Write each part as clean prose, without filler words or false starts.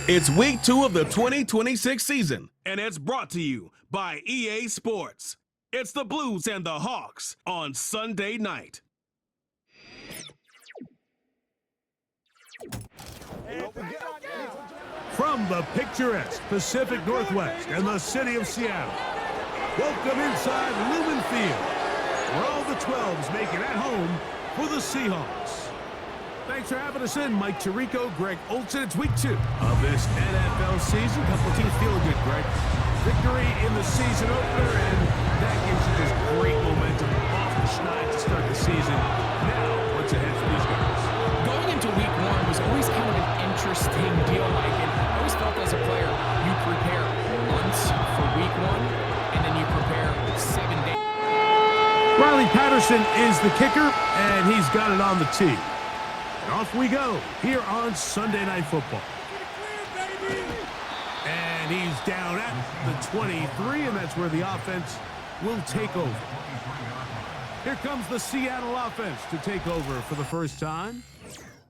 It's week 2 of the 2026 season, and it's brought to you by EA Sports. It's the Blues and the Hawks on Sunday night. From the picturesque Pacific Northwest and the city of Seattle, welcome inside Lumen Field, where all the 12s make it at home for the Seahawks. Thanks for having us in, Mike Tirico, Greg Olsen. It's week 2 of this NFL season. Couple of teams feeling good, Greg. Victory in the season opener, and that gives you just great momentum off the schneid to start the season. Now, what's ahead for these guys? Going into week 1 was always kind of an interesting deal, Mike. And I always felt as a player, you prepare months for week 1, and then you prepare 7 days. Riley Patterson is the kicker, and he's got it on the tee. And off we go here on Sunday Night Football. And he's down at the 23, and that's where the offense will take over. Here comes the Seattle offense to take over for the first time.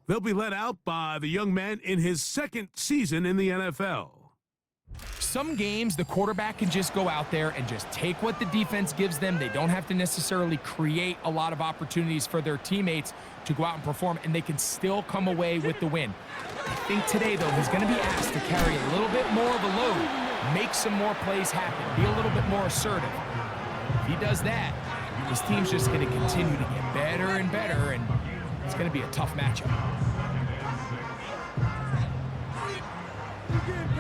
They'll be led out by the young man in his second season in the NFL. Some games, the quarterback can just go out there and just take what the defense gives them. They don't have to necessarily create a lot of opportunities for their teammates to go out and perform, and they can still come away with the win. I think today, though, he's going to be asked to carry a little bit more of a load, make some more plays happen, be a little bit more assertive. If he does that, his team's just going to continue to get better and better, and it's going to be a tough matchup.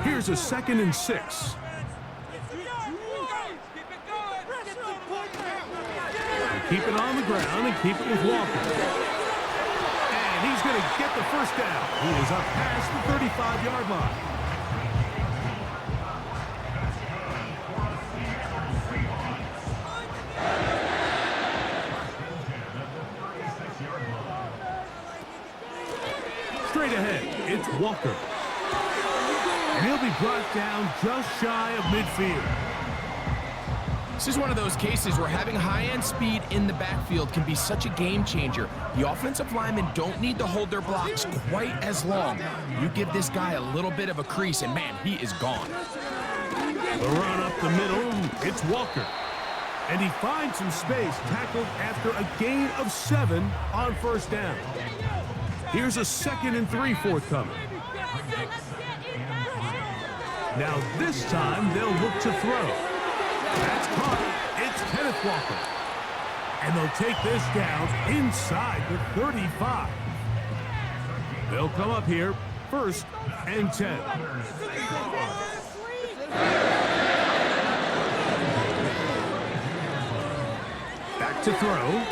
Here's a 2nd and 6. Keep it on the ground and keep it with Walker. And he's going to get the first down. He is up past the 35-yard line. Straight ahead, it's Walker. And he'll be brought down just shy of midfield. This is one of those cases where having high-end speed in the backfield can be such a game changer. The offensive linemen don't need to hold their blocks quite as long. You give this guy a little bit of a crease, and man, he is gone. The run up the middle, it's Walker. And he finds some space, tackled after a gain of 7 on first down. Here's a 2nd and 3 forthcoming. Now this time they'll look to throw. That's caught. It's Kenneth Walker. And they'll take this down inside the 35. They'll come up here 1st and 10. Back to throw.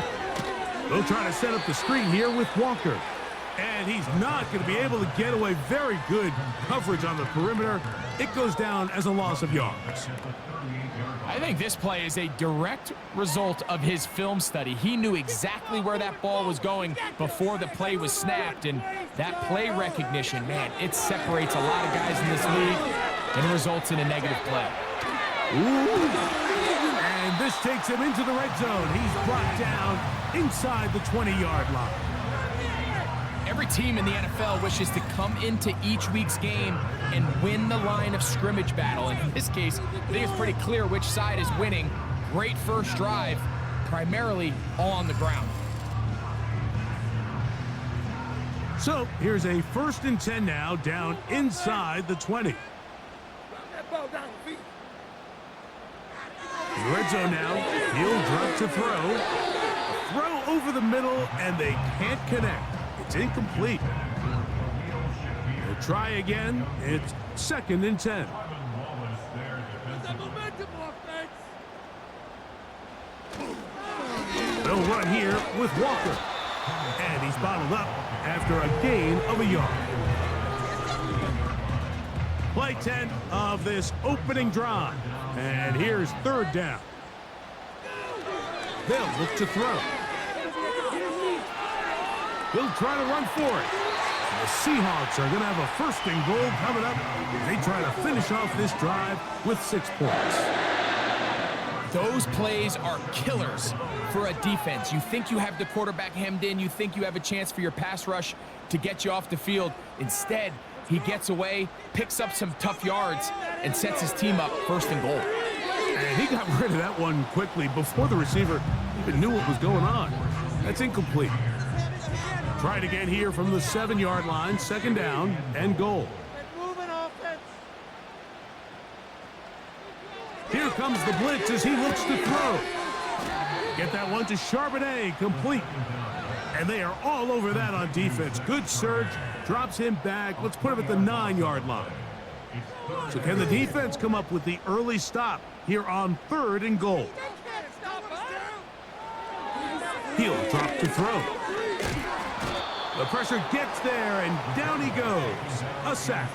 They'll try to set up the screen here with Walker. And he's not going to be able to get away. Very good coverage on the perimeter. It goes down as a loss of yards. I think this play is a direct result of his film study. He knew exactly where that ball was going before the play was snapped, and that play recognition, man, it separates a lot of guys in this league and results in a negative play. Ooh. And this takes him into the red zone. He's brought down inside the 20-yard line. Every team in the NFL wishes to come into each week's game and win the line of scrimmage battle. And in this case, I think it's pretty clear which side is winning. Great first drive, primarily all on the ground. So here's a 1st and 10 now, down inside the 20. In the red zone now, he'll drop to throw. Throw over the middle, and they can't connect. It's incomplete. They'll try again. It's 2nd and 10. They'll run here with Walker. And he's bottled up after a gain of a yard. Play 10 of this opening drive. And here's 3rd down. They'll look to throw. He'll try to run for it. The Seahawks are going to have a 1st and goal coming up as they try to finish off this drive with 6 points. Those plays are killers for a defense. You think you have the quarterback hemmed in. You think you have a chance for your pass rush to get you off the field. Instead, He gets away, picks up some tough yards, and sets his team up 1st and goal. And he got rid of that one quickly before the receiver even knew what was going on. That's incomplete. Try it again here from the 7-yard line, 2nd down and goal. Here comes the blitz as he looks to throw. Get that one to Charbonnet, complete. And they are all over that on defense. Good surge, drops him back. Let's put him at the 9-yard line. So can the defense come up with the early stop here on 3rd and goal? He'll drop to throw. The pressure gets there, and down he goes. A sack.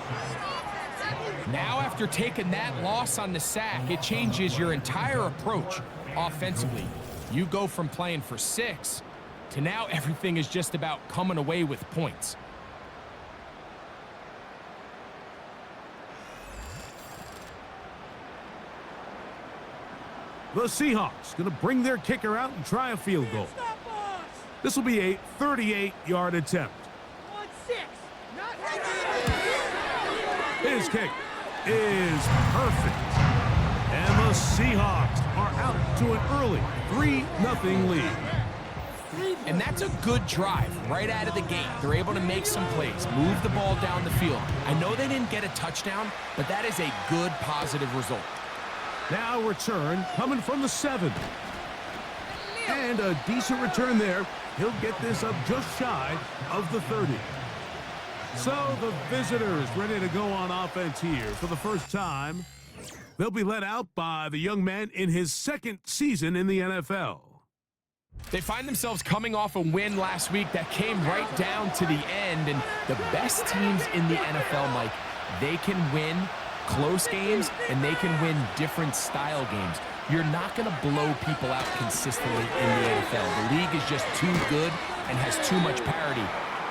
Now, after taking that loss on the sack, it changes your entire approach offensively. You go from playing for 6 to now everything is just about coming away with points. The Seahawks going to bring their kicker out and try a field goal. This will be a 38-yard attempt. His kick is perfect. And the Seahawks are out to an early 3-0 lead. And that's a good drive right out of the gate. They're able to make some plays, move the ball down the field. I know they didn't get a touchdown, but that is a good positive result. Now return coming from the 7. And a decent return there. He'll get this up just shy of the 30. So the visitors ready to go on offense here for the first time. They'll be led out by the young man in his 2nd season in the NFL. They find themselves coming off a win last week that came right down to the end, and the best teams in the NFL, Mike, they can win close games and they can win different style games. You're not going to blow people out consistently in the NFL. The league is just too good and has too much parity.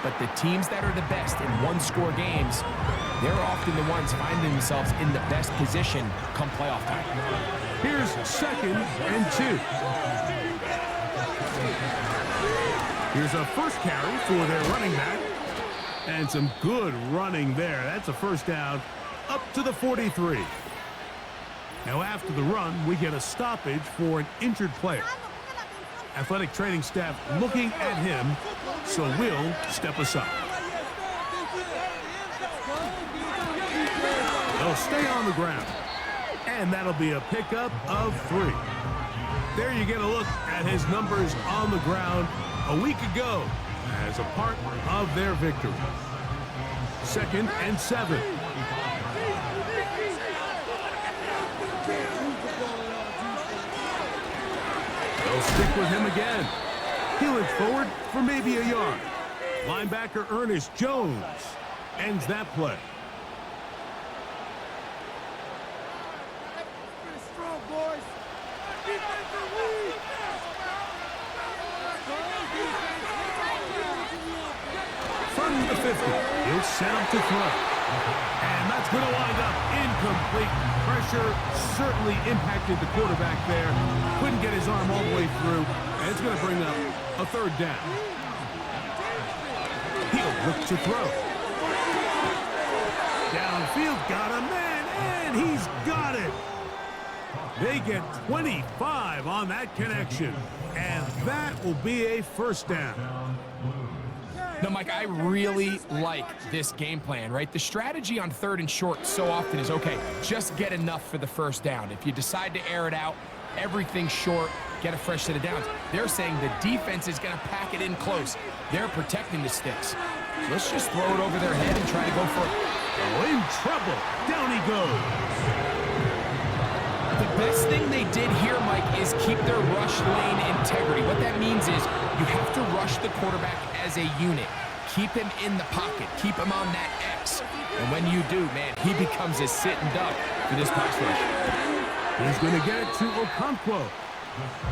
But the teams that are the best in one-score games, they're often the ones finding themselves in the best position come playoff time. Here's 2nd and 2. Here's a first carry for their running back. And some good running there. That's a first down up to the 43. Now after the run, we get a stoppage for an injured player. Athletic training staff looking at him, so we'll step aside. They'll stay on the ground. And that'll be a pickup of 3. There you get a look at his numbers on the ground a week ago as a part of their victory. 2nd and 7. They'll stick with him again. He'll inch forward for maybe a yard. Linebacker Ernest Jones ends that play. From the 50, he'll set up to throw. And that's going to wind up incomplete. Pressure certainly impacted the quarterback there. Couldn't get his arm all the way through. And it's going to bring up a 3rd down. He'll look to throw. Downfield, got a man, and he's got it. They get 25 on that connection. And that will be a first down. No, Mike, I really like this game plan, right? The strategy on 3rd and short so often is, okay, just get enough for the first down. If you decide to air it out, everything short, get a fresh set of downs. They're saying the defense is going to pack it in close. They're protecting the sticks. So let's just throw it over their head and try to go for it. Oh, in trouble. Down he goes. The best thing they did here, Mike, is keep their rush lane integrity. What that means is you have to rush the quarterback as a unit. Keep him in the pocket. Keep him on that X. And when you do, man, he becomes a sitting duck for this pass rush. He's going to get it to Okonkwo.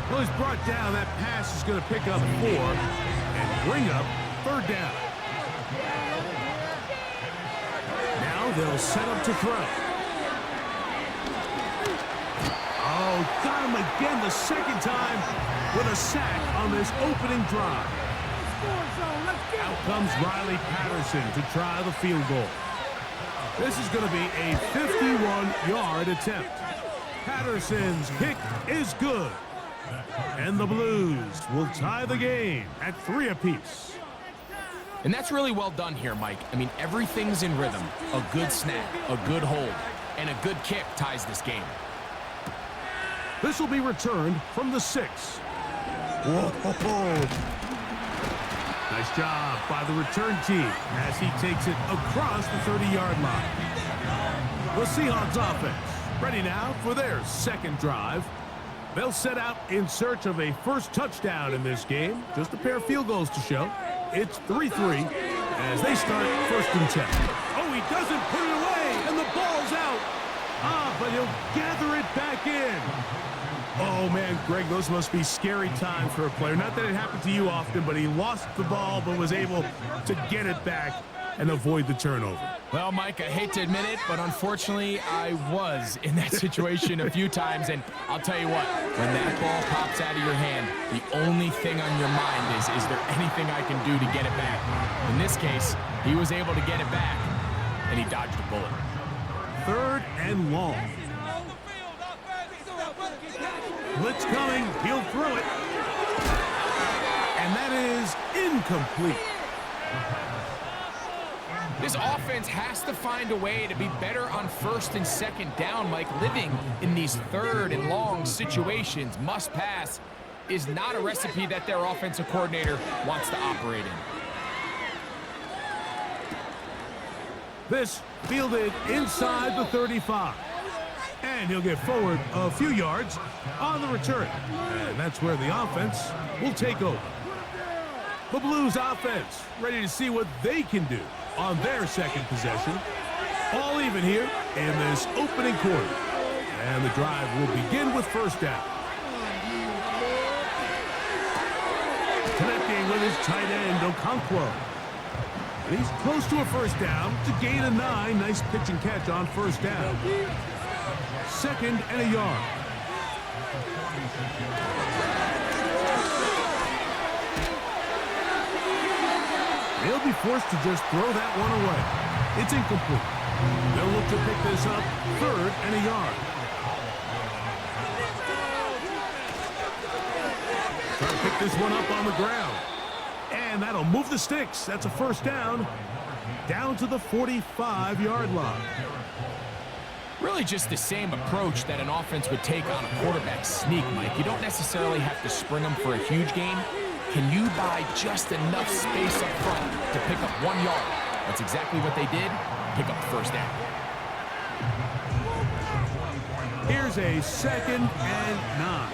Well, he's brought down. That pass is going to pick up 4 and bring up 3rd down. Now they'll set up to throw. Oh, got him again the 2nd time with a sack on this opening drive. Out comes Riley Patterson to try the field goal. This is going to be a 51-yard attempt. Patterson's kick is good. And the Blues will tie the game at 3 apiece. And that's really well done here, Mike. I mean, everything's in rhythm. A good snap, a good hold, and a good kick ties this game. This will be returned from the 6. Whoa. Nice job by the return team as he takes it across the 30-yard line. The Seahawks offense ready now for their second drive. They'll set out in search of a first touchdown in this game. Just a pair of field goals to show. It's 3-3 as they start 1st and 10. Oh, he doesn't put it away, and the ball's out. But he'll gather it back in. Oh, man, Greg, those must be scary times for a player. Not that it happened to you often, but he lost the ball but was able to get it back and avoid the turnover. Well, Mike, I hate to admit it, but unfortunately, I was in that situation a few times, and I'll tell you what, when that ball pops out of your hand, the only thing on your mind is there anything I can do to get it back? In this case, he was able to get it back, and he dodged a bullet. 3rd and long. Blitz coming, he'll throw it. And that is incomplete. This offense has to find a way to be better on 1st and 2nd down, Mike. Living in these 3rd and long situations, must pass, is not a recipe that their offensive coordinator wants to operate in. This fielded inside the 35. And he'll get forward a few yards on the return. And that's where the offense will take over. The Blues offense ready to see what they can do on their second possession. All even here in this opening quarter. And the drive will begin with 1st down. Connecting with his tight end, Okonkwo. And he's close to a 1st down to gain a 9. Nice pitch and catch on 1st down. 2nd and a yard. They'll be forced to just throw that one away. It's incomplete. They'll look to pick this up 3rd and a yard. Trying to pick this one up on the ground. And that'll move the sticks. That's a 1st down to the 45-yard line. Really just the same approach that an offense would take on a quarterback sneak, Mike. You don't necessarily have to spring them for a huge gain. Can you buy just enough space up front to pick up 1 yard? That's exactly what they did. Pick up the 1st down. Here's a 2nd and 9.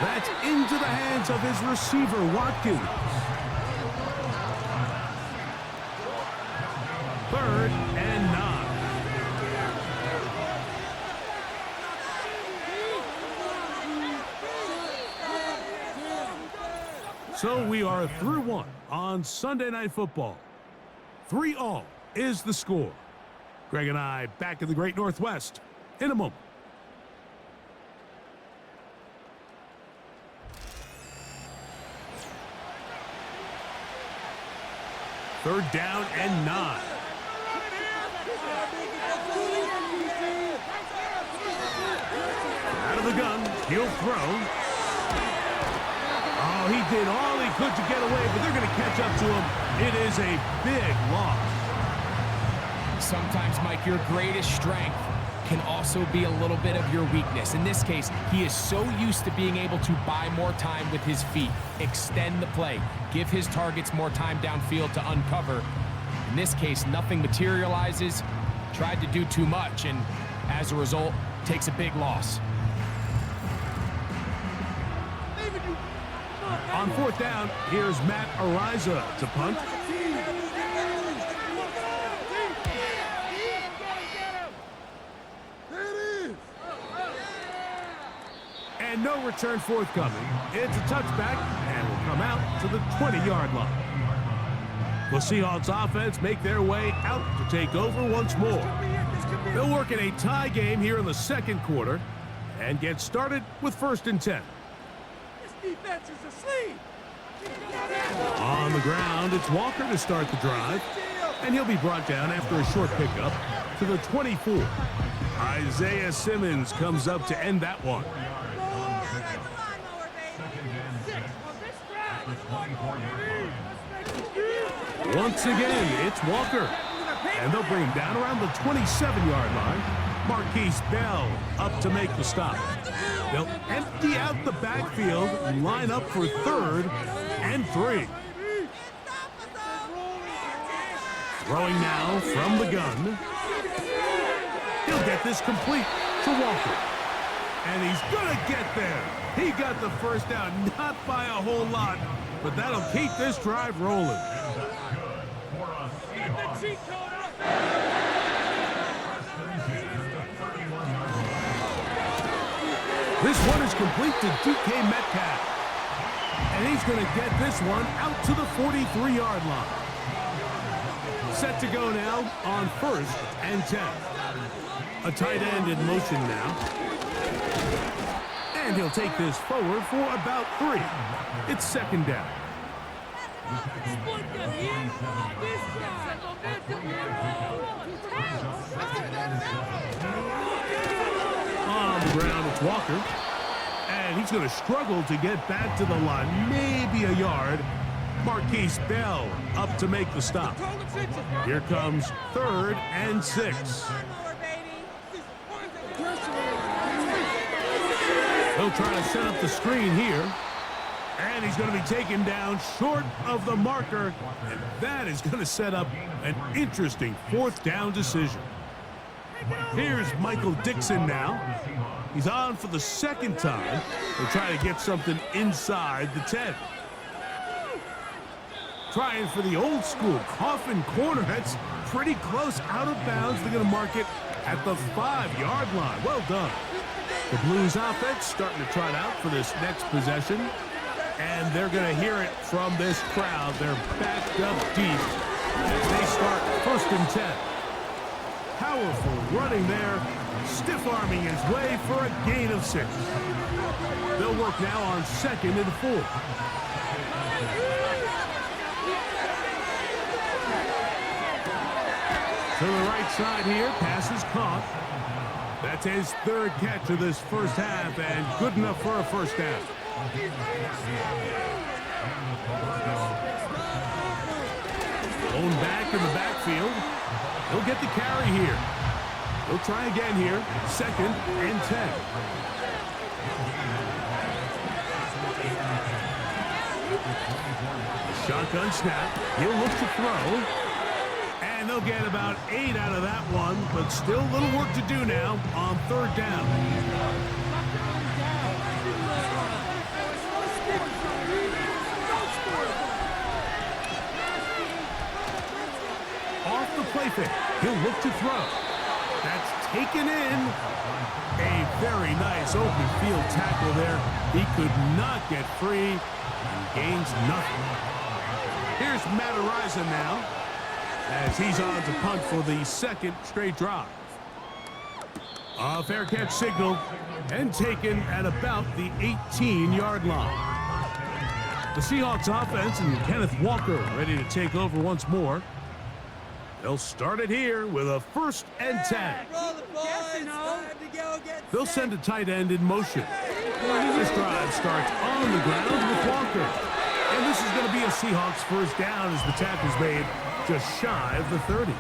That's into the hands of his receiver, Watkins. 3rd and 9. So we are through 1 on Sunday Night Football. 3-all is the score. Greg and I back in the Great Northwest in a moment. Third down and 9. Out of the gun, he'll throw. Oh, he did all he could to get away, but they're going to catch up to him. It is a big loss. Sometimes, Mike, your greatest strength can also be a little bit of your weakness. In this case, he is so used to being able to buy more time with his feet, extend the play, give his targets more time downfield to uncover. In this case, nothing materializes, tried to do too much, and as a result, takes a big loss. On 4th down, here's Matt Ariza to punt. And no return forthcoming. It's a touchback and will come out to the 20-yard line. The Seahawks offense make their way out to take over once more. They'll work in a tie game here in the second quarter and get started with 1st and 10. defense is asleep. On the ground, it's Walker to start the drive. And he'll be brought down after a short pickup to the 24. Isaiah Simmons comes up to end that one. Once again, it's Walker. And they'll bring him down around the 27-yard line. Marquise Bell up to make the stop. They'll empty out the backfield and line up for 3rd and 3. Throwing now from the gun. He'll get this complete to Walker. And he's going to get there. He got the first down, not by a whole lot, but that'll keep this drive rolling. This one is complete to DK Metcalf. And he's going to get this one out to the 43-yard line. Set to go now on 1st and 10. A tight end in motion now. And he'll take this forward for about 3. It's 2nd down. On the ground, it's Walker. And he's going to struggle to get back to the line, maybe a yard. Marquise Bell up to make the stop. Here comes 3rd and 6. He'll try to set up the screen here. And he's going to be taken down short of the marker. And that is going to set up an interesting 4th down decision. Here's Michael Dixon now. He's on for the 2nd time. He'll try to get something inside the 10. Trying for the old school coffin corner. That's pretty close out of bounds. They're going to mark it at the 5-yard line. Well done. The Blues offense starting to trot out for this next possession. And they're going to hear it from this crowd. They're backed up deep as they start 1st and 10. Powerful running there. Stiff-arming his way for a gain of 6. They'll work now on 2nd and 4. To the right side here, pass is caught. That's his 3rd catch of this first half, and good enough for a 1st down. Going back in the backfield. He'll get the carry here. He'll try again here, 2nd and 10. Shotgun snap. He'll look to throw. And they'll get about 8 out of that one, but still a little work to do now on 3rd down. Off the play fake. He'll look to throw. That's taken in. A very nice open field tackle there. He could not get free and gains nothing. Here's Matt Araiza now, as he's on to punt for the 2nd straight drive. A fair catch signal and taken at about the 18-yard line. The Seahawks offense and Kenneth Walker ready to take over once more. They'll start it here with a 1st and 10. They'll send a tight end in motion. This drive starts on the ground with Walker. And this is going to be a Seahawks 1st down as the tackle's made just shy of the 30.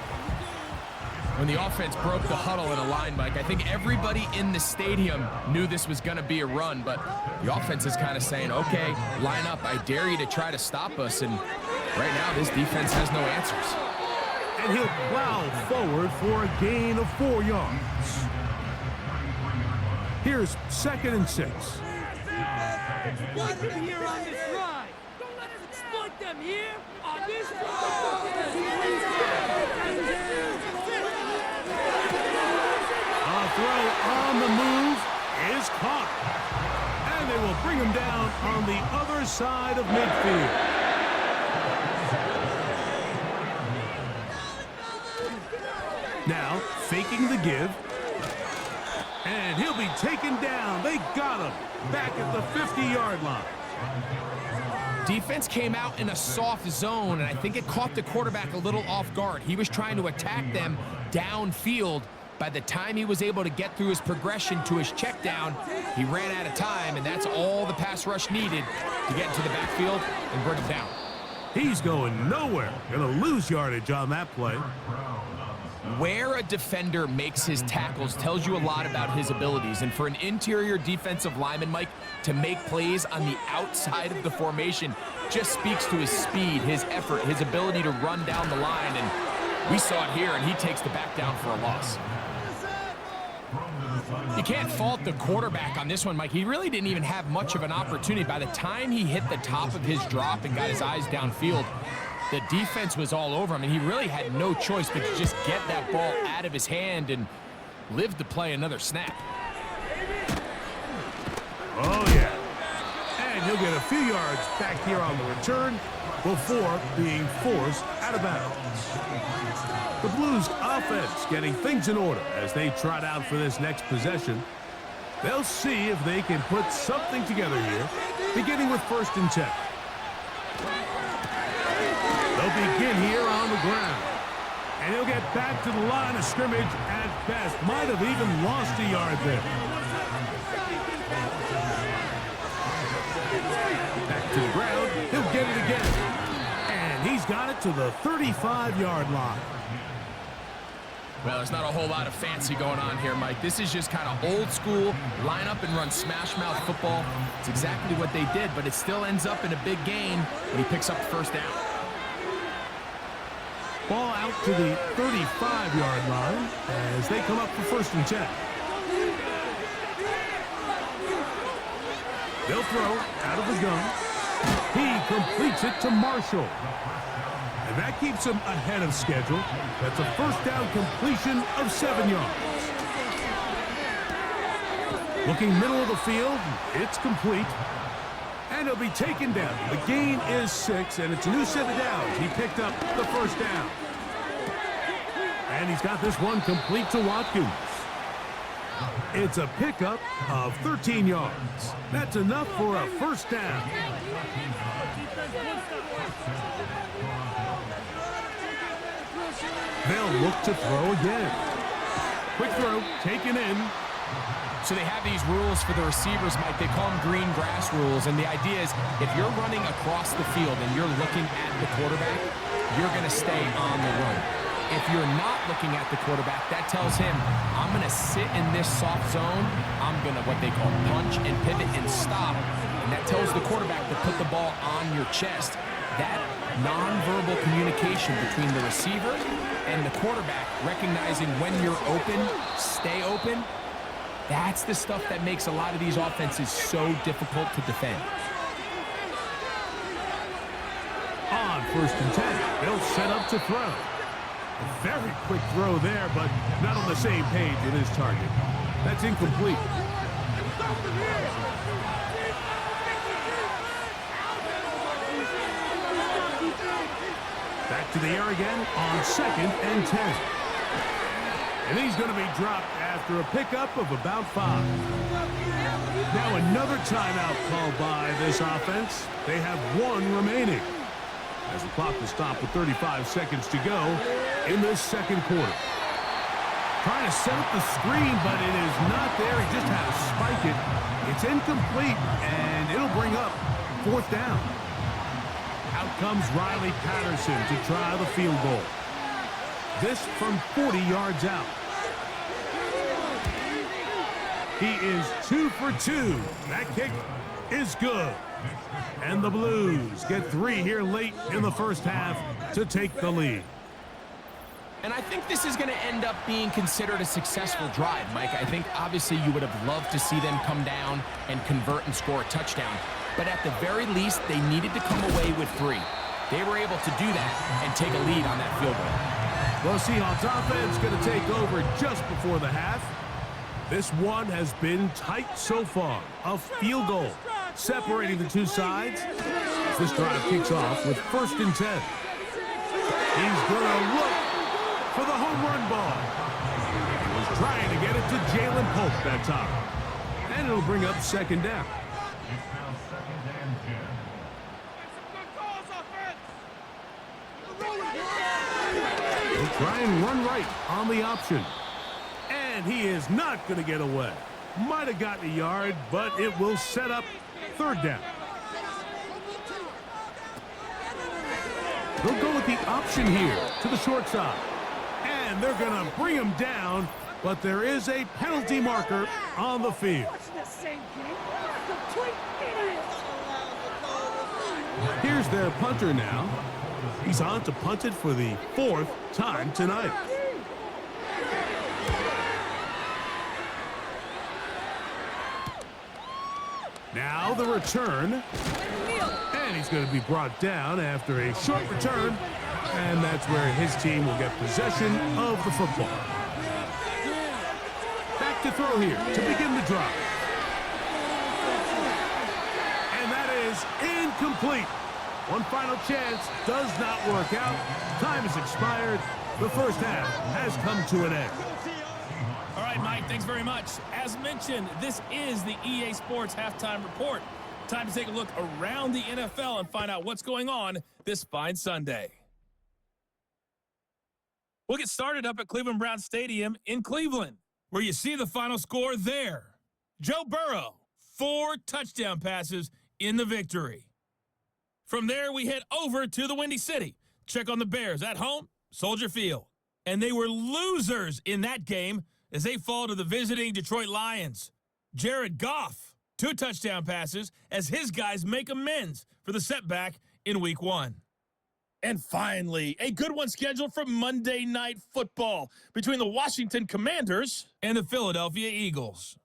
When the offense broke the huddle in a line, Mike, I think everybody in the stadium knew this was going to be a run, but the offense is kind of saying, okay, line up. I dare you to try to stop us. And right now, this defense has no answers. And he'll plow forward for a gain of 4 yards. Here's 2nd and 6. Exploit them here on this drive. Don't let us exploit them here on this drive. A throw on the move is caught. And they will bring him down on the other side of midfield. Now, faking the give. And he'll be taken down. They got him back at the 50-yard line. Defense came out in a soft zone, and I think it caught the quarterback a little off guard. He was trying to attack them downfield. By the time he was able to get through his progression to his check down, he ran out of time, and that's all the pass rush needed to get into the backfield and bring him down. He's going nowhere. Gonna lose yardage on that play. Where a defender makes his tackles tells you a lot about his abilities. And for an interior defensive lineman, Mike, to make plays on the outside of the formation just speaks to his speed, his effort, his ability to run down the line. And we saw it here, and he takes the back down for a loss. You can't fault the quarterback on this one, Mike. He really didn't even have much of an opportunity. By the time he hit the top of his drop and got his eyes downfield, the defense was all over him, and he really had no choice but to just get that ball out of his hand and live to play another snap. Oh, yeah. And he'll get a few yards back here on the return before being forced out of bounds. The Blues offense getting things in order as they trot out for this next possession. They'll see if they can put something together here, beginning with 1st and 10. They'll begin here on the ground. And he'll get back to the line of scrimmage at best. Might have even lost a yard there. Back to the ground. He'll get it again. And he's got it to the 35-yard line. Well, there's not a whole lot of fancy going on here, Mike. This is just kind of old school, line up and run smash mouth football. It's exactly what they did, but it still ends up in a big gain when he picks up the 1st down. Ball out to the 35-yard line as they come up for 1st and 10. They'll throw out of the gun. He completes it to Marshall. And that keeps him ahead of schedule. That's a 1st down completion of 7 yards. Looking middle of the field, it's complete. And he'll be taken down. The gain is 6, and it's a new set of downs. He picked up the 1st down. And he's got this one complete to Watkins. It's a pickup of 13 yards. That's enough for a 1st down. They'll look to throw again. Quick throw, taken in. So they have these rules for the receivers, Mike. They call them green grass rules. And the idea is if you're running across the field and you're looking at the quarterback, you're going to stay on the run. If you're not looking at the quarterback, that tells him, I'm going to sit in this soft zone. I'm going to what they call punch and pivot and stop. And that tells the quarterback to put the ball on your chest. That nonverbal communication between the receiver and the quarterback, recognizing when you're open, stay open, that's the stuff that makes a lot of these offenses so difficult to defend. On 1st and 10, they'll set up to throw. A very quick throw there, but not on the same page with his target. That's incomplete. Back to the air again on 2nd and 10. And he's going to be dropped after a pickup of about 5. Now another timeout called by this offense. They have 1 remaining, as the clock will stop with 35 seconds to go in this 2nd quarter. Trying to set up the screen, but it is not there. He just had to spike it. It's incomplete, and it'll bring up 4th down. Out comes Riley Patterson to try the field goal. This from 40 yards out. He is 2 for 2. That kick is good. And the Blues get 3 here late in the 1st half to take the lead. And I think this is going to end up being considered a successful drive, Mike. I think obviously you would have loved to see them come down and convert and score a touchdown. But at the very least, they needed to come away with 3. They were able to do that and take a lead on that field goal. Well, Seahawks offense going to take over just before the half. This one has been tight so far. A field goal separating the two sides. This drive kicks off with 1st and 10. He's going to look for the home run ball. He was trying to get it to Jalen Pope that time. And it'll bring up 2nd down. He'll try and run right on the option. And he is not going to get away. Might have gotten a yard, but it will set up third down. They'll go with the option here to the short side. And they're going to bring him down, but there is a penalty marker on the field. Here's their punter now. He's on to punt it for the fourth time tonight. Now the return. And he's going to be brought down after a short return. And that's where his team will get possession of the football. Back to throw here to begin the drive. And that is incomplete. One final chance does not work out. Time has expired. The first half has come to an end. All right, Mike, thanks very much. As mentioned, this is the EA Sports Halftime Report. Time to take a look around the NFL and find out what's going on this fine Sunday. We'll get started up at Cleveland Browns Stadium in Cleveland, where you see the final score there. Joe Burrow, 4 touchdown passes in the victory. From there, we head over to the Windy City. Check on the Bears at home, Soldier Field. And they were losers in that game as they fall to the visiting Detroit Lions. Jared Goff, 2 touchdown passes as his guys make amends for the setback in Week 1. And finally, a good one scheduled for Monday Night Football between the Washington Commanders and the Philadelphia Eagles.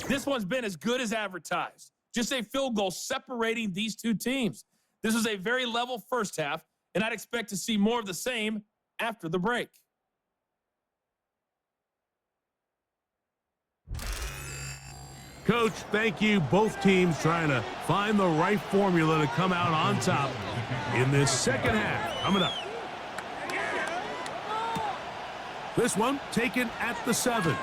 This one's been as good as advertised. Just a field goal separating these two teams. This is a very level first half, and I'd expect to see more of the same after the break. Coach, thank you. Both teams trying to find the right formula to come out on top in this second half. Coming up. This one taken at the 7.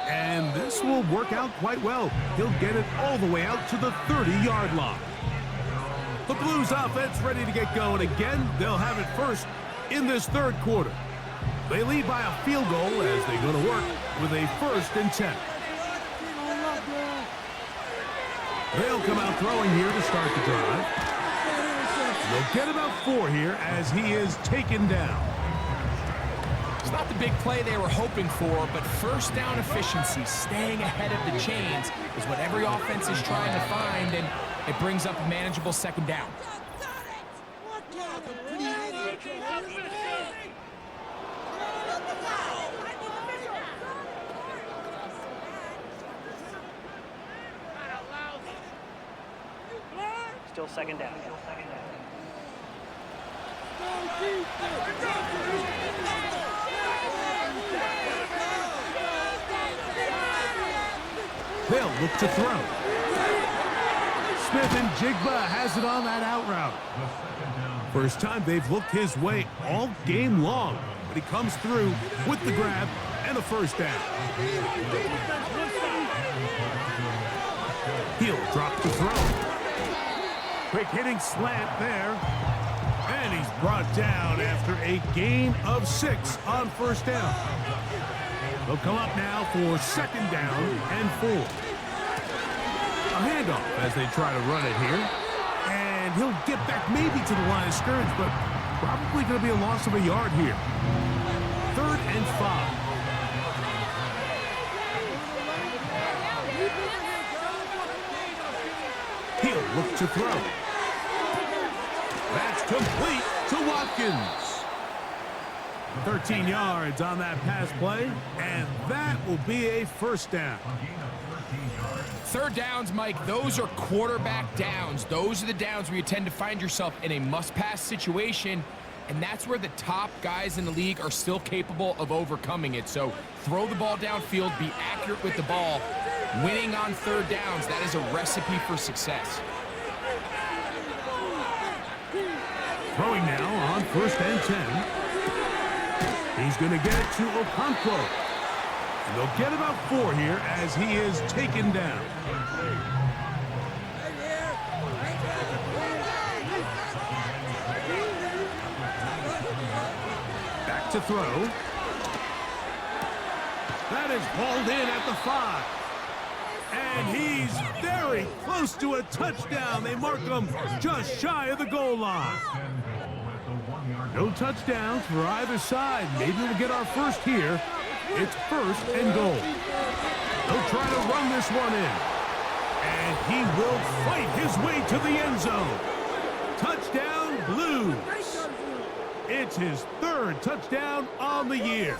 And this will work out quite well. He'll get it all the way out to the 30-yard line. The Blues offense ready to get going again. They'll have it first in this third quarter. They lead by a field goal as they go to work with a 1st and 10. They'll come out throwing here to start the drive. They'll get about 4 here as he is taken down. It's not the big play they were hoping for, but first down efficiency, staying ahead of the chains, is what every offense is trying to find, and it brings up a manageable second down. Still second down. They'll look to throw. Smith and Jigba has it on that out route. First time they've looked his way all game long, but he comes through with the grab and a first down. He'll drop the throw. Quick hitting slant there. And he's brought down after a gain of 6 on first down. They'll come up now for second down and 4. A handoff as they try to run it here. And he'll get back maybe to the line of scrimmage, but probably going to be a loss of a yard here. 3rd and 5. He'll look to throw. That's complete to Watkins. 13 yards on that pass play, and that will be a first down. Third downs, Mike, those are quarterback downs. Those are the downs where you tend to find yourself in a must-pass situation, and that's where the top guys in the league are still capable of overcoming it. So throw the ball downfield, be accurate with the ball. Winning on third downs, that is a recipe for success. Throwing now on 1st and 10. He's going to get it to Okonkwo. And they'll get about 4 here as he is taken down. to throw. That is hauled in at the 5. And he's very close to a touchdown. They mark him just shy of the goal line. No touchdowns for either side. Maybe we'll get our first here. It's 1st and goal. They'll try to run this one in. And he will fight his way to the end zone. Touchdown, Blues. It's his 3rd touchdown on the year.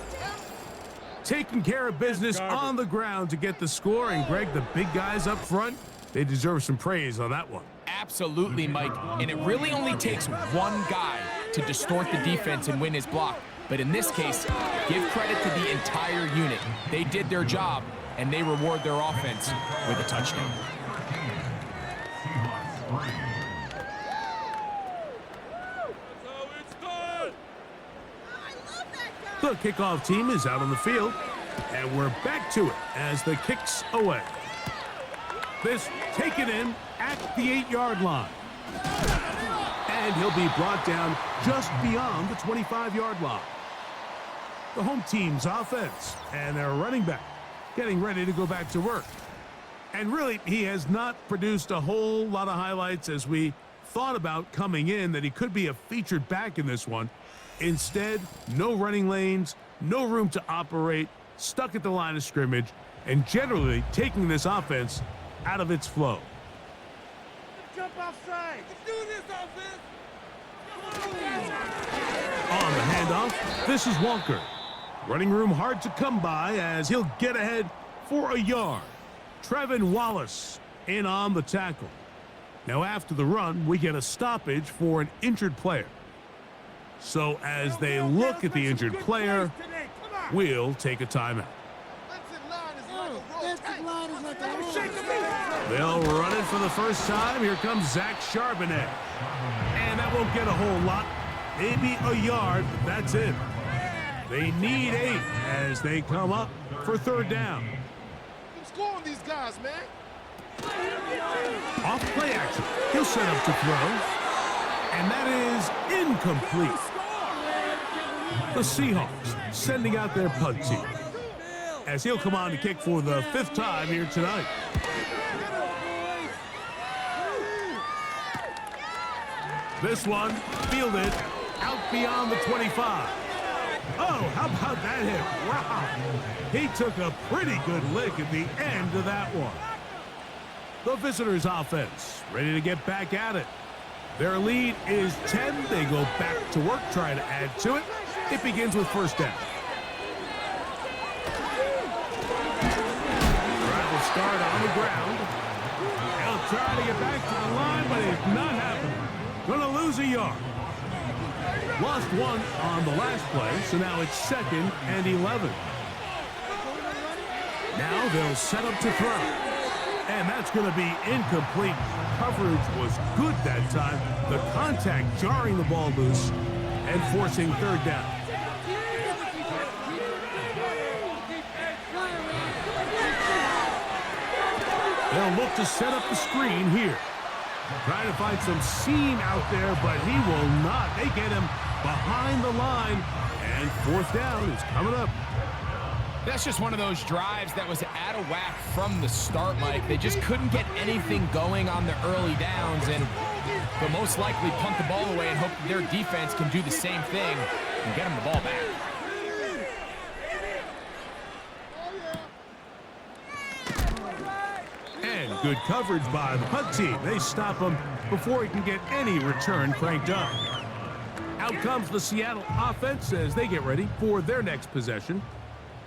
Taking care of business on the ground to get the score. And, Greg, the big guys up front, they deserve some praise on that one. Absolutely, Mike. And it really only takes one guy to distort the defense and win his block. But in this case, give credit to the entire unit. They did their job, and they reward their offense with a touchdown. The kickoff team is out on the field, and we're back to it as the kick's away. This taken in at the 8-yard line. And he'll be brought down just beyond the 25-yard line. The home team's offense and their running back getting ready to go back to work. And really, he has not produced a whole lot of highlights as we thought about coming in that he could be a featured back in this one. Instead, no running lanes, no room to operate, stuck at the line of scrimmage, and generally taking this offense out of its flow. Jump offside. Let's do this, offense. On the handoff, this is Walker. Running room hard to come by as he'll get ahead for a yard. Trevin Wallace in on the tackle. Now after the run, we get a stoppage for an injured player. So as they look at the injured player, we'll take a timeout. They'll run it for the first time. Here comes Zach Charbonnet. And that won't get a whole lot. Maybe a yard, but that's it. They need 8 as they come up for 3rd down. Keep scoring these guys, man. Off play action. He'll set up to throw. And that is incomplete. The Seahawks sending out their punt team as he'll come on to kick for the 5th time here tonight. This one fielded out beyond the 25. Oh, how about that hit? Wow. He took a pretty good lick at the end of that one. The visitors' offense ready to get back at it. Their lead is 10. They go back to work, trying to add to it. It begins with 1st down. Drive will start on the ground. He'll try to get back to the line, but it's not happening. Going to lose a yard. Lost 1 on the last play, so now it's 2nd and 11. Now they'll set up to throw. And that's going to be incomplete. Coverage was good that time. The contact jarring the ball loose and forcing 3rd down. They'll look to set up the screen here. Trying to find some seam out there, but he will not. They get him behind the line, and 4th down is coming up. That's just one of those drives that was out of whack from the start, Mike. They just couldn't get anything going on the early downs, and they'll most likely punt the ball away and hope that their defense can do the same thing and get them the ball back. And good coverage by the punt team. They stop him before he can get any return cranked up. Out comes the Seattle offense as they get ready for their next possession.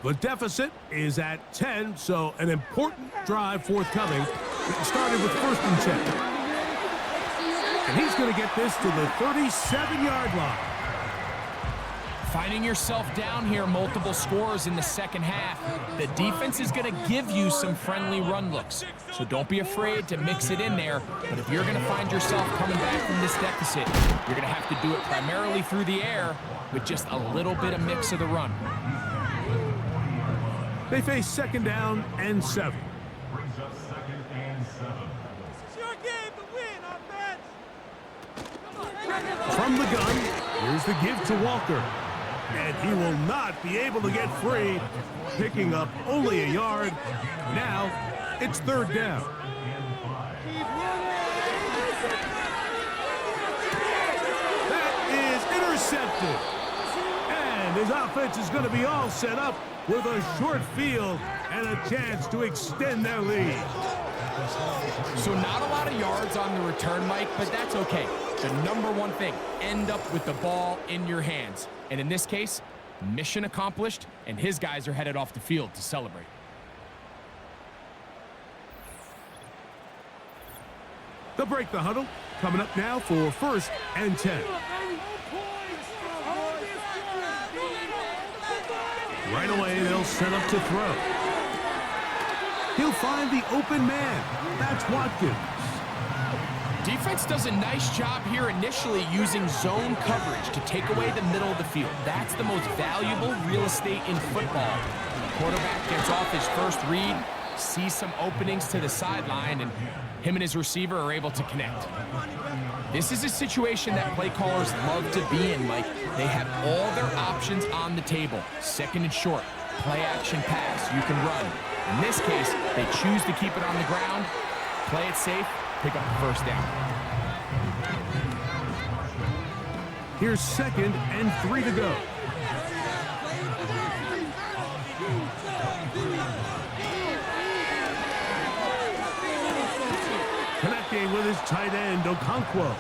The deficit is at 10, so an important drive forthcoming. It started with 1st and 10. And he's going to get this to the 37-yard line. Finding yourself down here, multiple scores in the second half. The defense is going to give you some friendly run looks, so don't be afraid to mix it in there. But if you're going to find yourself coming back from this deficit, you're going to have to do it primarily through the air with just a little bit of mix of the run. They face 2nd down and 7. Come on. From the gun, here's the give to Walker. And he will not be able to get free, picking up only a yard. Now, it's third down. That is intercepted. And his offense is going to be all set up with a short field and a chance to extend their lead. So not a lot of yards on the return, Mike, but that's okay. The number one thing, end up with the ball in your hands. And in this case, mission accomplished, and his guys are headed off the field to celebrate. They'll break the huddle. Coming up now for 1st and 10. Right away, they'll set up to throw. He'll find the open man. That's Watkins. Defense does a nice job here initially using zone coverage to take away the middle of the field. That's the most valuable real estate in football. The quarterback gets off his first read, sees some openings to the sideline, and him and his receiver are able to connect. This is a situation that play callers love to be in, Mike. They have all their options on the table. Second and short, play action pass, you can run. In this case, they choose to keep it on the ground, play it safe, pick up the first down. Here's 2nd and 3 to go. Connecting with his tight end, Okonkwo.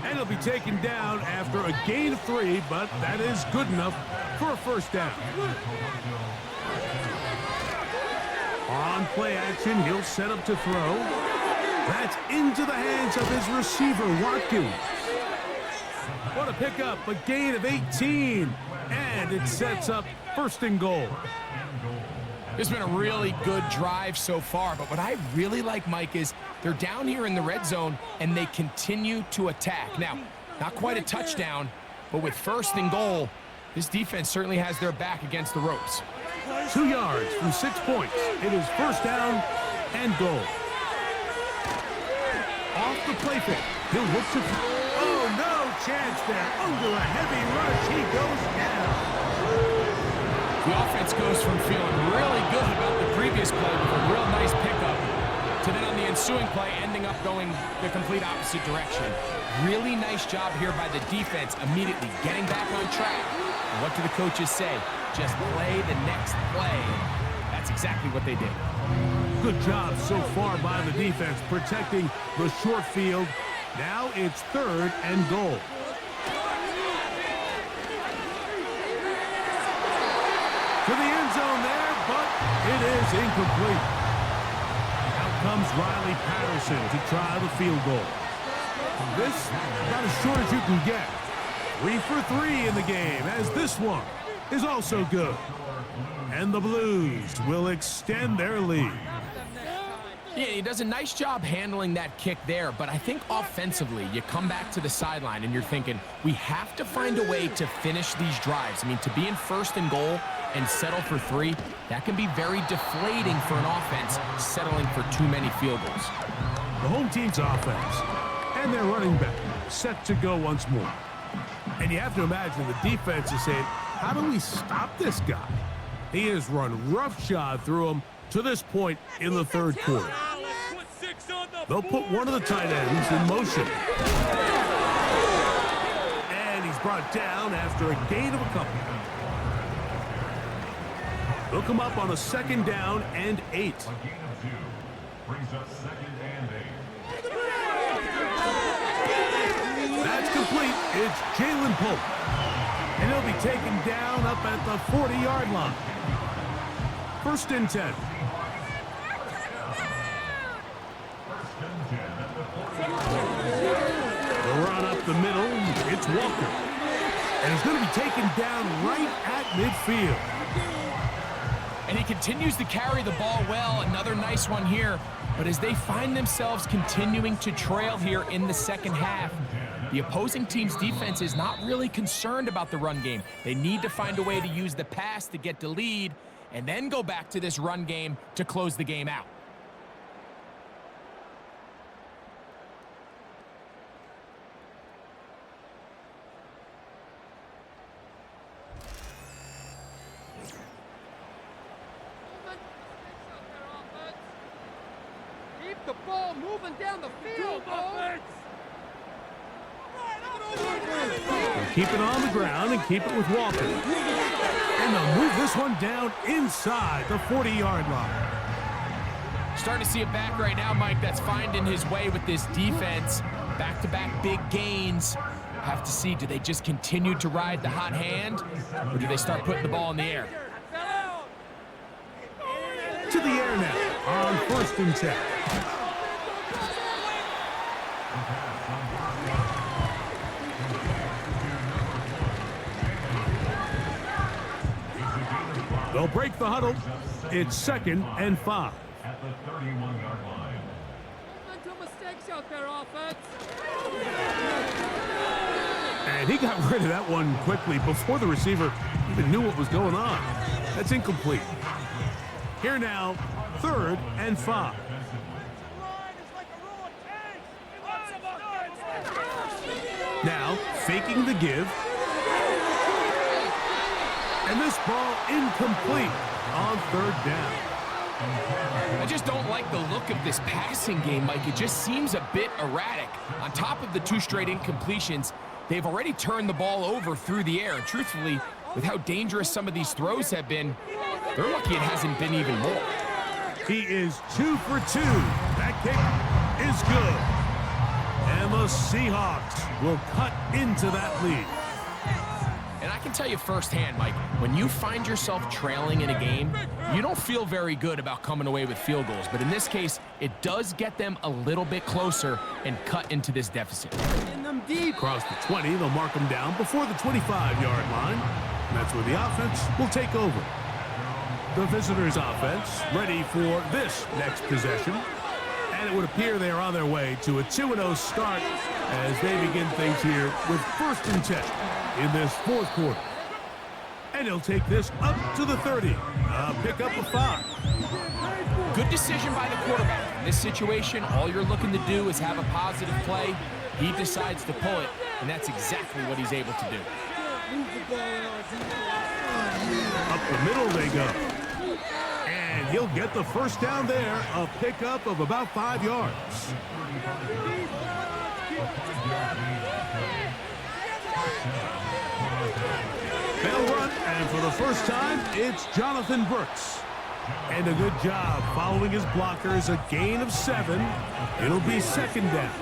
And he'll be taken down after a gain of 3, but that is good enough for a first down. On play action, he'll set up to throw. That's into the hands of his receiver, Watkins. What a pickup, a gain of 18. And it sets up 1st and goal. It's been a really good drive so far, but what I really like, Mike, is they're down here in the red zone, and they continue to attack. Now, not quite a touchdown, but with 1st and goal, this defense certainly has their back against the ropes. 2 yards from 6 points. It is 1st down and goal. Off the play fake. He'll look to... Oh, no chance there. Under a heavy rush, he goes down. The offense goes from feeling really good about the previous play with a real nice pickup to then on the ensuing play ending up going the complete opposite direction. Really nice job here by the defense immediately getting back on track. And what do the coaches say? Just play the next play. That's exactly what they did. Good job so far by the defense protecting the short field. Now it's 3rd and goal. To the end zone there, but it is incomplete. Out comes Riley Patterson to try the field goal. This about as short as you can get. 3 for 3 in the game, as this one is also good. And the Blues will extend their lead. Yeah, he does a nice job handling that kick there, but I think offensively, you come back to the sideline and you're thinking, we have to find a way to finish these drives. I mean, to be in 1st and goal and settle for 3, that can be very deflating for an offense settling for too many field goals. The home team's offense and their running back set to go once more. And you have to imagine the defense is saying, how do we stop this guy? He has run roughshod through him to this point in the 3rd quarter. They'll put one of the tight ends in motion. And he's brought down after a gain of a couple. They'll come up on a 2nd down and 8. That's complete. It's Jalen Pope. And he'll be taken down up at the 40-yard line. 1st and 10. The run up the middle, it's Walker. And he's going to be taken down right at midfield. And he continues to carry the ball well. Another nice one here. But as they find themselves continuing to trail here in the 2nd half, the opposing team's defense is not really concerned about the run game. They need to find a way to use the pass to get the lead and then go back to this run game to close the game out. ball moving down the field, They'll keep it on the ground and keep it with Walker. And they'll move this one down inside the 40-yard line. Starting to see it back right now, Mike, that's finding his way with this defense. Back-to-back big gains. Have to see, do they just continue to ride the hot hand, or do they start putting the ball in the air? To the air now on 1st and 10. They'll break the huddle. It's 2nd and 5. At the 31-yard line. Mental mistakes out there, offense. And he got rid of that one quickly before the receiver even knew what was going on. That's incomplete. Here now, 3rd and 5. Now, faking the give. And this ball incomplete on 3rd down. I just don't like the look of this passing game, Mike. It just seems a bit erratic. On top of the 2 straight incompletions, they've already turned the ball over through the air. And truthfully, with how dangerous some of these throws have been, they're lucky it hasn't been even more. He is 2 for 2. That kick is good. And the Seahawks will cut into that lead. And I can tell you firsthand, Mike, when you find yourself trailing in a game, you don't feel very good about coming away with field goals. But in this case, it does get them a little bit closer and cut into this deficit. In them deep. Across the 20, they'll mark them down before the 25-yard line. And that's where the offense will take over. The visitors' offense ready for this next possession. And it would appear they are on their way to a 2-0 start as they begin things here with 1st and 10 in this 4th quarter. And he'll take this up to the 30. Pick up a 5. Good decision by the quarterback. In this situation, all you're looking to do is have a positive play. He decides to pull it, and that's exactly what he's able to do. Up the middle they go. And he'll get the 1st down there, a pickup of about 5 yards. They'll run, and for the first time, it's Jonathan Brooks. And a good job following his blockers, a gain of 7. It'll be 2nd down.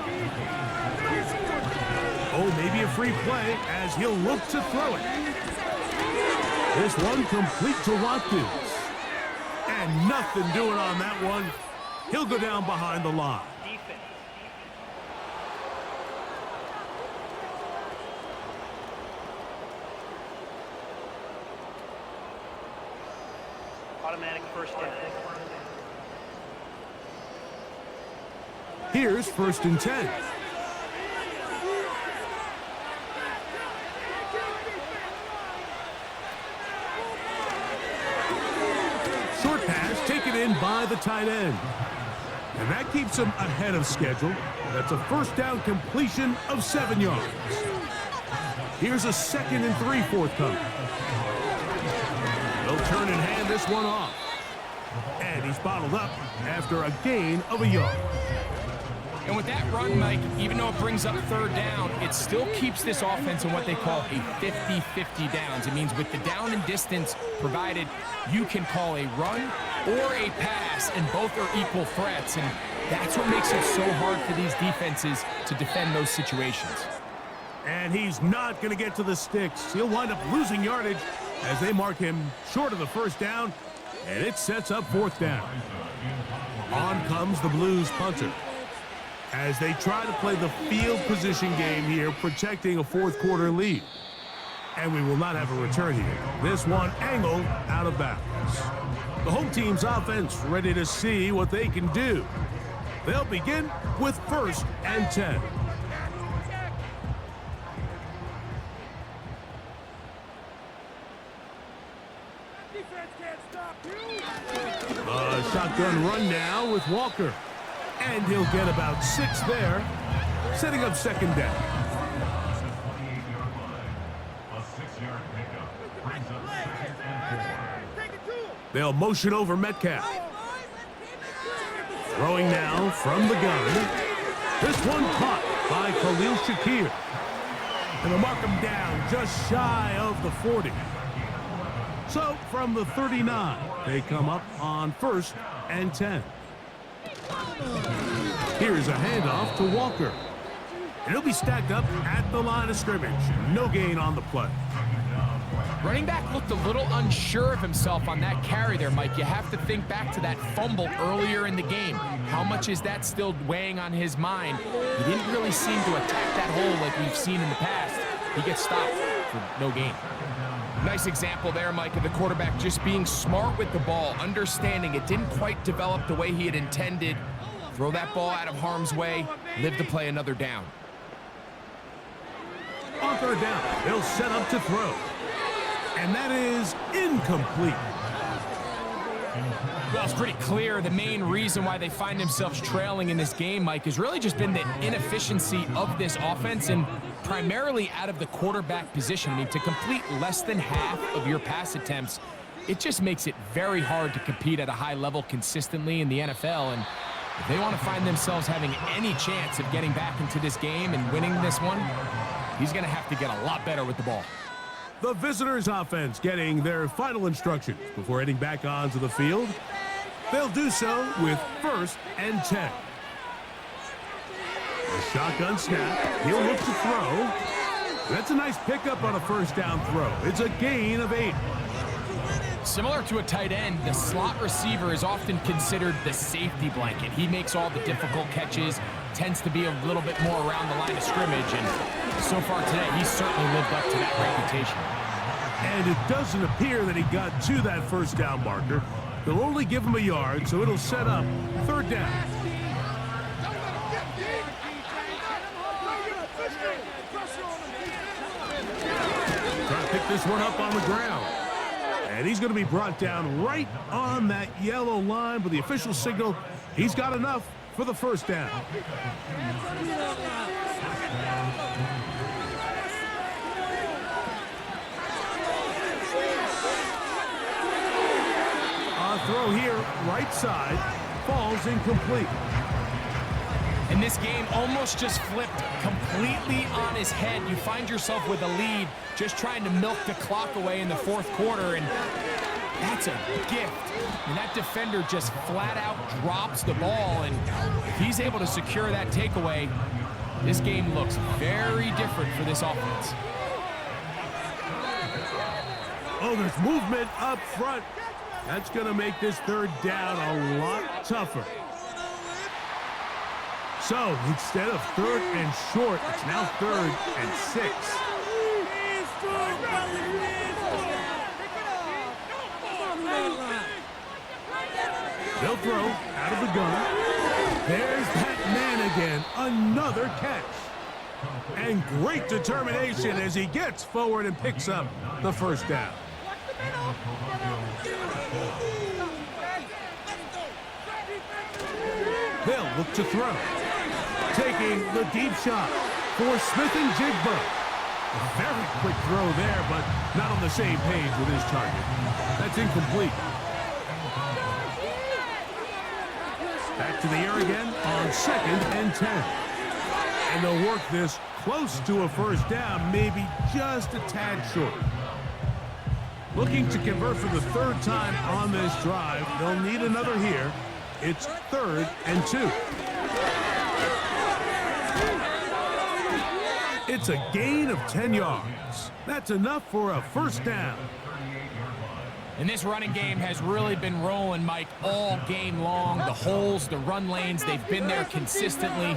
Oh, maybe a free play as he'll look to throw it. This one complete to Watkins. And nothing doing on that one. He'll go down behind the line. Automatic 1st down. Here's 1st and 10. Short pass taken in by the tight end. And that keeps him ahead of schedule. That's a 1st down completion of 7 yards. Here's a 2nd and 3 forthcoming. They'll turn and hand this one off. And he's bottled up after a gain of a yard. And with that run, Mike, even though it brings up 3rd down, it still keeps this offense in what they call a 50-50 downs. It means with the down and distance provided, you can call a run or a pass, and both are equal threats. And that's what makes it so hard for these defenses to defend those situations. And he's not going to get to the sticks. He'll wind up losing yardage as they mark him short of the 1st down, and it sets up 4th down. On comes the Blues punter as they try to play the field position game here, protecting a 4th quarter lead. And we will not have a return here. This one angled out of bounds. The home team's offense ready to see what they can do. They'll begin with 1st and 10. A shotgun run now with Walker. And he'll get about 6 there, setting up 2nd down. A 6-yard pickup brings up 2nd and 4. They'll motion over Metcalf. Throwing now from the gun. This one caught by Khalil Shakir. And they'll mark him down just shy of the 40. So from the 39, they come up on 1st and 10. Here's a handoff to Walker. And he'll be stacked up at the line of scrimmage. No gain on the play. Running back looked a little unsure of himself on that carry there, Mike. You have to think back to that fumble earlier in the game. How much is that still weighing on his mind? He didn't really seem to attack that hole like we've seen in the past. He gets stopped for no gain. Nice example there, Mike, of the quarterback just being smart with the ball, understanding it didn't quite develop the way he had intended. Throw that ball out of harm's way, live to play another down. On 3rd down, they'll set up to throw. And that is incomplete. Well, it's pretty clear the main reason why they find themselves trailing in this game, Mike, has really just been the inefficiency of this offense and primarily out of the quarterback position. I mean, to complete less than half of your pass attempts, it just makes it very hard to compete at a high level consistently in the NFL. And if they want to find themselves having any chance of getting back into this game and winning this one, he's going to have to get a lot better with the ball. The visitors' offense getting their final instructions before heading back onto the field. They'll do so with 1st and 10. A shotgun snap. He'll look to throw. That's a nice pickup on a 1st down throw. It's a gain of 8. Similar to a tight end, the slot receiver is often considered the safety blanket. He makes all the difficult catches, tends to be a little bit more around the line of scrimmage, and so far today, he's certainly lived up to that reputation. And it doesn't appear that he got to that 1st down marker. They'll only give him a yard, so it'll set up 3rd down. Trying to pick this one up on the ground. And he's going to be brought down right on that yellow line with the official signal. He's got enough for the 1st down. Throw here, right side, falls incomplete. And this game almost just flipped completely on his head. You find yourself with a lead, just trying to milk the clock away in the 4th quarter, and that's a gift. And that defender just flat out drops the ball, and if he's able to secure that takeaway, this game looks very different for this offense. Oh, there's movement up front. That's going to make this 3rd down a lot tougher. So instead of 3rd and short, it's now 3rd and 6. They'll throw out of the gun. There's that man again. Another catch. And great determination as he gets forward and picks up the 1st down. They'll look to throw. Taking the deep shot for Smith and Jigba. A very quick throw there, but not on the same page with his target. That's incomplete. Back to the air again on 2nd and 10. And they'll work this close to a 1st down, maybe just a tad short. Looking to convert for the 3rd time on this drive. They'll need another here. It's 3rd and 2. It's a gain of 10 yards. That's enough for a 1st down. And this running game has really been rolling, Mike, all game long. The holes, the run lanes, they've been there consistently.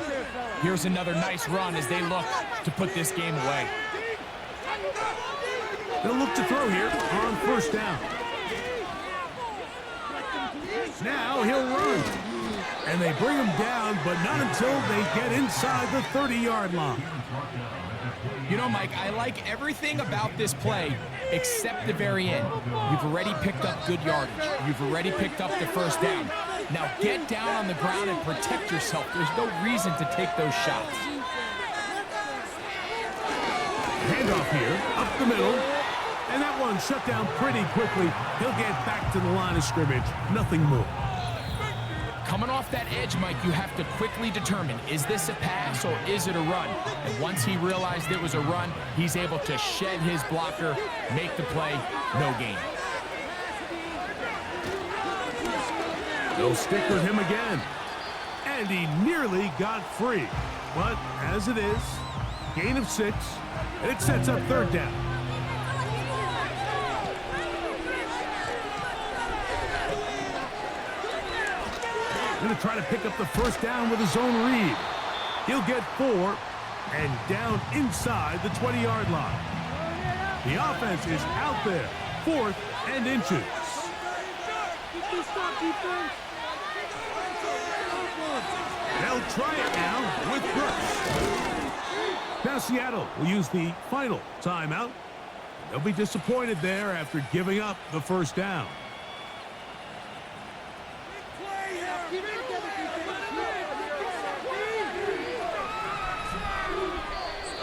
Here's another nice run as they look to put this game away. They'll look to throw here on 1st down. Now he'll run. And they bring him down, but not until they get inside the 30-yard line. You know, Mike, I like everything about this play except the very end. You've already picked up good yardage. You've already picked up the 1st down. Now get down on the ground and protect yourself. There's no reason to take those shots. Handoff here, up the middle. And that one shut down pretty quickly. He'll get back to the line of scrimmage. Nothing more. coming off that edge, Mike, you have to quickly determine, is this a pass or is it a run? And once he realized it was a run, he's able to shed his blocker, make the play, no gain. They'll stick with him again. And he nearly got free. But as it is, gain of 6, and it sets up 3rd down. Going to try to pick up the 1st down with his own read. He'll get 4 and down inside the 20-yard line. The offense is out there, 4th and inches. They'll try it now with Brooks. Now Seattle will use the final timeout. They'll be disappointed there after giving up the 1st down.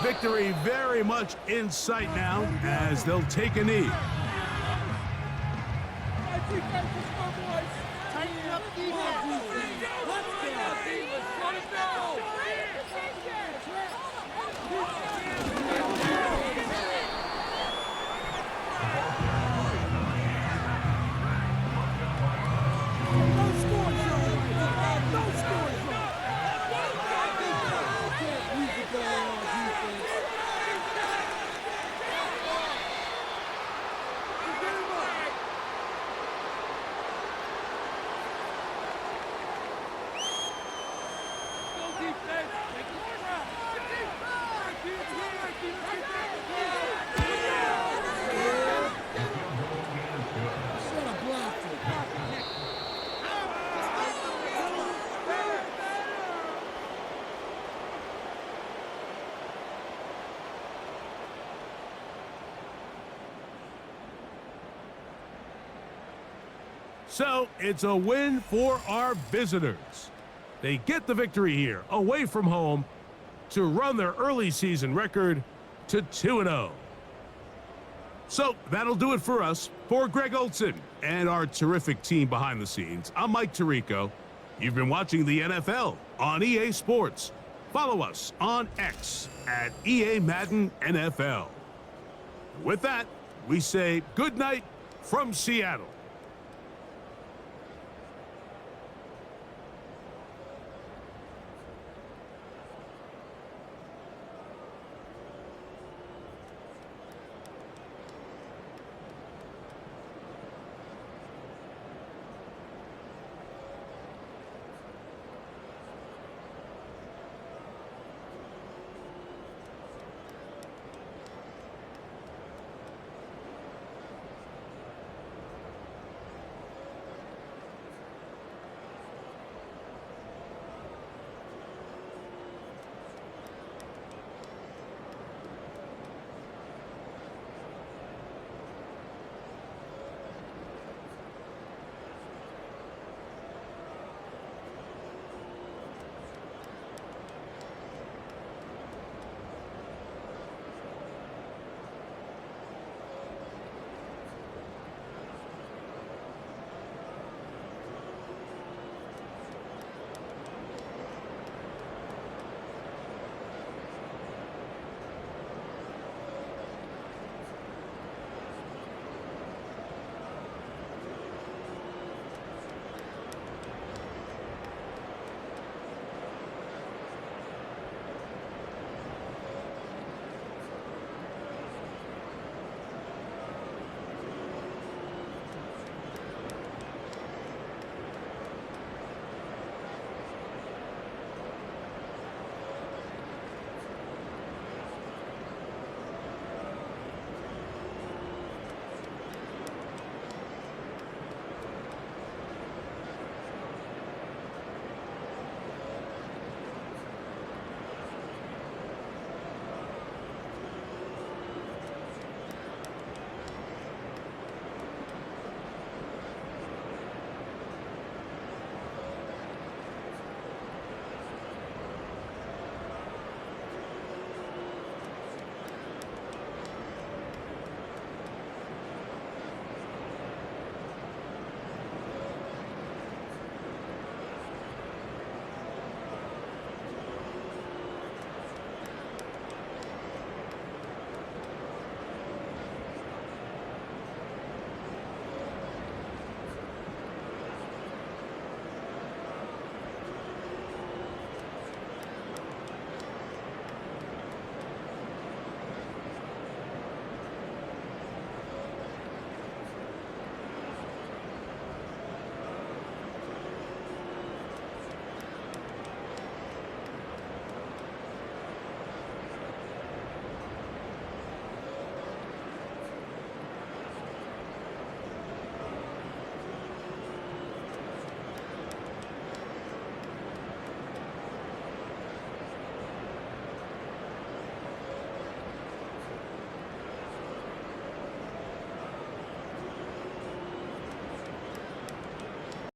Victory very much in sight now as they'll take a knee. So it's a win for our visitors. They get the victory here away from home to run their early season record to 2-0. So that'll do it for us. For Greg Olson and our terrific team behind the scenes, I'm Mike Tirico. You've been watching the NFL on EA Sports. Follow us on X at EA Madden NFL. With that, we say good night from Seattle.